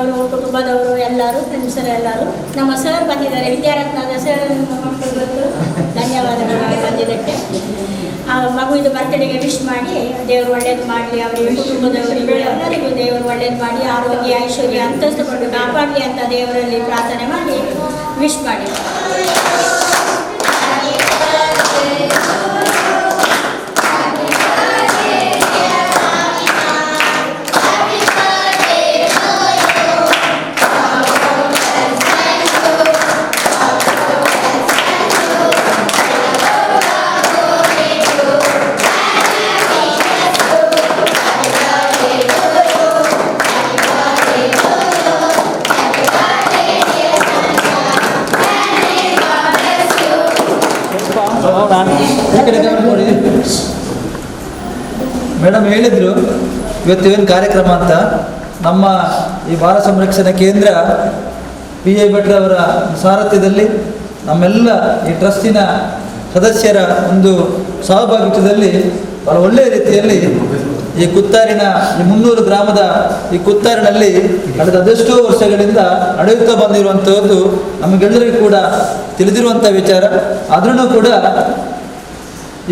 ಅವರು ಕುಟುಂಬದವರು ಎಲ್ಲರೂ ಫ್ರೆಂಡ್ಸರು ಎಲ್ಲರೂ. ನಮ್ಮ ಸರ್ ಬಂದಿದ್ದಾರೆ, ವಿದ್ಯಾರತ್ನದ ಸರ್ ಮಕ್ಕಳು ಧನ್ಯವಾದಗಳು ಬಂದಿದ್ದಕ್ಕೆ. ಆ ಮಗುವಿದು ಬರ್ತ್ಡೇಗೆ ವಿಶ್ ಮಾಡಿ ದೇವರು ಒಳ್ಳೇದು ಮಾಡಲಿ, ಅವರಿಗೆ ಕುಟುಂಬದವರಿಗೆ ಎಲ್ಲರಿಗೂ ದೇವರು ಒಳ್ಳೇದು ಮಾಡಿ ಆರೋಗ್ಯ ಐಶ್ವರ್ಯ ಅಂತಸ್ತು ಕೊಟ್ಟು ಕಾಪಾಡಲಿ ಅಂತ ದೇವರಲ್ಲಿ ಪ್ರಾರ್ಥನೆ ಮಾಡಿ ವಿಶ್ ಮಾಡಿ. ಮೇಡಮ್ ಹೇಳಿದ್ರು ಇವತ್ತೇನು ಕಾರ್ಯಕ್ರಮ ಅಂತ. ನಮ್ಮ ಈ ಬಾಲ ಸಂರಕ್ಷಣಾ ಕೇಂದ್ರ PI ಭಟ್ರ ಅವರ ಸಾರಥ್ಯದಲ್ಲಿ ನಮ್ಮೆಲ್ಲ ಈ ಟ್ರಸ್ಟಿನ ಸದಸ್ಯರ ಒಂದು ಸಹಭಾಗಿತ್ವದಲ್ಲಿ ಬಹಳ ಒಳ್ಳೆಯ ರೀತಿಯಲ್ಲಿ ಈ ಕುತ್ತಾರಿನ ಈ 300 ಗ್ರಾಮದ ಈ ಕುತ್ತಾರಿನಲ್ಲಿ ಕಳೆದ ಅದೆಷ್ಟೋ ವರ್ಷಗಳಿಂದ ನಡೆಯುತ್ತಾ ಬಂದಿರುವಂಥದ್ದು ನಮಗೆಲ್ಲರಿಗೂ ಕೂಡ ತಿಳಿದಿರುವಂಥ ವಿಚಾರ. ಆದ್ರೂ ಕೂಡ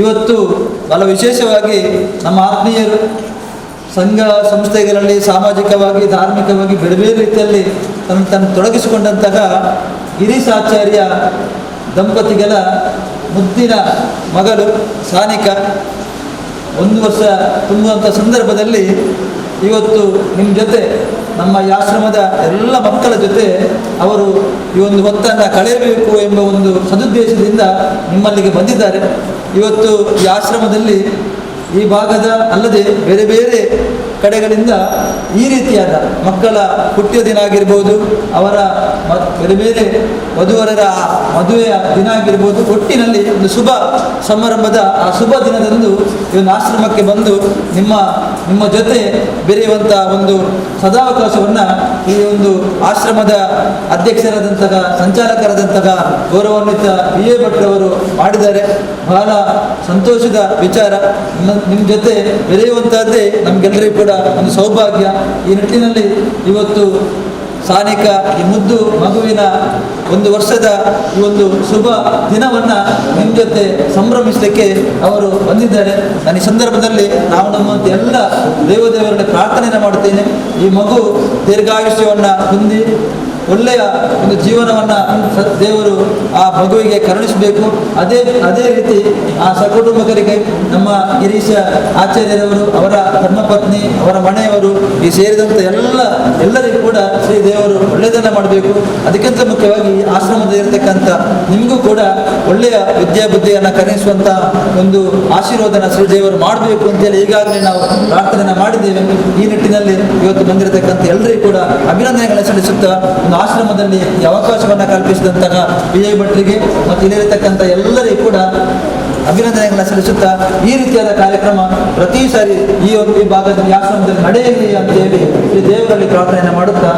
ಇವತ್ತು ಬಹಳ ವಿಶೇಷವಾಗಿ ನಮ್ಮ ಆತ್ಮೀಯರು ಸಂಘ ಸಂಸ್ಥೆಗಳಲ್ಲಿ ಸಾಮಾಜಿಕವಾಗಿ ಧಾರ್ಮಿಕವಾಗಿ ಬೇರೆ ಬೇರೆ ರೀತಿಯಲ್ಲಿ ತನ್ನ ತೊಡಗಿಸಿಕೊಂಡಂತಹ ಗಿರೀಶಾಚಾರ್ಯ ದಂಪತಿಗಳ ಮುದ್ದಿನ ಮಗಳು ಸಾನಿಕಾ 1 ವರ್ಷ ತುಂಬುವಂಥ ಸಂದರ್ಭದಲ್ಲಿ ಇವತ್ತು ನಿಮ್ಮ ಜೊತೆ ನಮ್ಮ ಈ ಆಶ್ರಮದ ಎಲ್ಲ ಮಕ್ಕಳ ಜೊತೆ ಅವರು ಈ ಒಂದು ಹೊತ್ತನ್ನು ಕಳೆಯಬೇಕು ಎಂಬ ಒಂದು ಸದುದ್ದೇಶದಿಂದ ನಿಮ್ಮಲ್ಲಿಗೆ ಬಂದಿದ್ದಾರೆ. ಇವತ್ತು ಈ ಆಶ್ರಮದಲ್ಲಿ ಈ ಭಾಗದ ಅಲ್ಲದೆ ಬೇರೆ ಬೇರೆ ಕಡೆಗಳಿಂದ ಈ ರೀತಿಯಾದ ಮಕ್ಕಳ ಹುಟ್ಟಿದ ದಿನ ಆಗಿರ್ಬೋದು, ಅವರ ಬೇರೆ ಬೇರೆ ವಧುವರರ ಮದುವೆಯ ದಿನ ಆಗಿರ್ಬೋದು, ಒಟ್ಟಿನಲ್ಲಿ ಒಂದು ಶುಭ ಸಮಾರಂಭದ ಆ ಶುಭ ದಿನದಂದು ಈ ಒಂದು ಆಶ್ರಮಕ್ಕೆ ಬಂದು ನಿಮ್ಮ ಜೊತೆ ಬೆರೆಯುವಂಥ ಒಂದು ಸದಾವಕಾಶವನ್ನು ಈ ಒಂದು ಆಶ್ರಮದ ಅಧ್ಯಕ್ಷರಾದಂತಹ ಸಂಚಾಲಕರಾದಂತಹ ಗೌರವಾನ್ವಿತ PI ಭಟ್ರವರು ಮಾಡಿದ್ದಾರೆ. ಬಹಳ ಸಂತೋಷದ ವಿಚಾರ. ನಿಮ್ಮ ಜೊತೆ ಬೆರೆಯುವಂತಹದ್ದೇ ನಮಗೆಲ್ಲರಿಗೂ ಕೂಡ ಒಂದು ಸೌಭಾಗ್ಯ. ಈ ನಿಟ್ಟಿನಲ್ಲಿ ಇವತ್ತು ಸಾನಿಕಾ ಈ ಮುದ್ದು ಮಗುವಿನ 1 ವರ್ಷದ ಈ ಒಂದು ಶುಭ ದಿನವನ್ನು ನಿಮ್ಮ ಜೊತೆ ಸಂಭ್ರಮಿಸಲಿಕ್ಕೆ ಅವರು ಬಂದಿದ್ದಾರೆ. ನಾನು ಈ ಸಂದರ್ಭದಲ್ಲಿ ನಾವು ನಮ್ಮಂತ ಎಲ್ಲ ದೇವದೇವರಲ್ಲಿ ಪ್ರಾರ್ಥನೆಯನ್ನು ಮಾಡುತ್ತೇನೆ. ಈ ಮಗು ದೀರ್ಘಾಯುಷ್ಯವನ್ನು ಹೊಂದಿ ಒಳ್ಳೆಯ ಒಂದು ಜೀವನವನ್ನು ದೇವರು ಆ ಮಗುವಿಗೆ ಕರುಣಿಸಬೇಕು. ಅದೇ ರೀತಿ ಆ ಸಕುಟುಂಬಕರಿಗೆ ನಮ್ಮ ಗಿರೀಶ ಆಚಾರ್ಯರವರು, ಅವರ ಧರ್ಮಪತ್ನಿ, ಅವರ ಮನೆಯವರು, ಈ ಸೇರಿದಂಥ ಎಲ್ಲರಿಗೂ ಕೂಡ ಶ್ರೀ ದೇವರು ಒಳ್ಳೆಯದನ್ನು ಮಾಡಬೇಕು. ಅದಕ್ಕಿಂತ ಮುಖ್ಯವಾಗಿ ಆಶ್ರಮದಲ್ಲಿ ಇರತಕ್ಕಂಥ ನಿಮಗೂ ಕೂಡ ಒಳ್ಳೆಯ ವಿದ್ಯಾಬುದ್ಧಿಯನ್ನು ಕರುಣಿಸುವಂಥ ಒಂದು ಆಶೀರ್ವಾದನ ಶ್ರೀ ದೇವರು ಮಾಡಬೇಕು ಅಂತೇಳಿ ಈಗಾಗಲೇ ನಾವು ಪ್ರಾರ್ಥನೆಯನ್ನು ಮಾಡಿದ್ದೇವೆ. ಈ ನಿಟ್ಟಿನಲ್ಲಿ ಇವತ್ತು ಬಂದಿರತಕ್ಕಂಥ ಎಲ್ಲರಿಗೂ ಕೂಡ ಅಭಿನಂದನೆಗಳನ್ನು ಸಲ್ಲಿಸುತ್ತಾ ಒಂದು ಆಶ್ರಮದಲ್ಲಿ ಈ ಅವಕಾಶವನ್ನು ಕಲ್ಪಿಸಿದಂತಹ PI ಭಟ್ರಿಗೆ ಮತ್ತು ಇಲ್ಲಿರತಕ್ಕಂಥ ಎಲ್ಲರಿಗೂ ಕೂಡ ಅಭಿನಂದನೆಗಳನ್ನು ಸಲ್ಲಿಸುತ್ತಾ ಈ ರೀತಿಯಾದ ಕಾರ್ಯಕ್ರಮ ಪ್ರತಿ ಸಾರಿ ಈ ಭಾಗದಲ್ಲಿ ಆಶ್ರಮದಲ್ಲಿ ನಡೆಯಲಿ ಅಂತೇಳಿ ಈ ದೇವರಲ್ಲಿ ಪ್ರಾರ್ಥನೆಯನ್ನು ಮಾಡುತ್ತಾ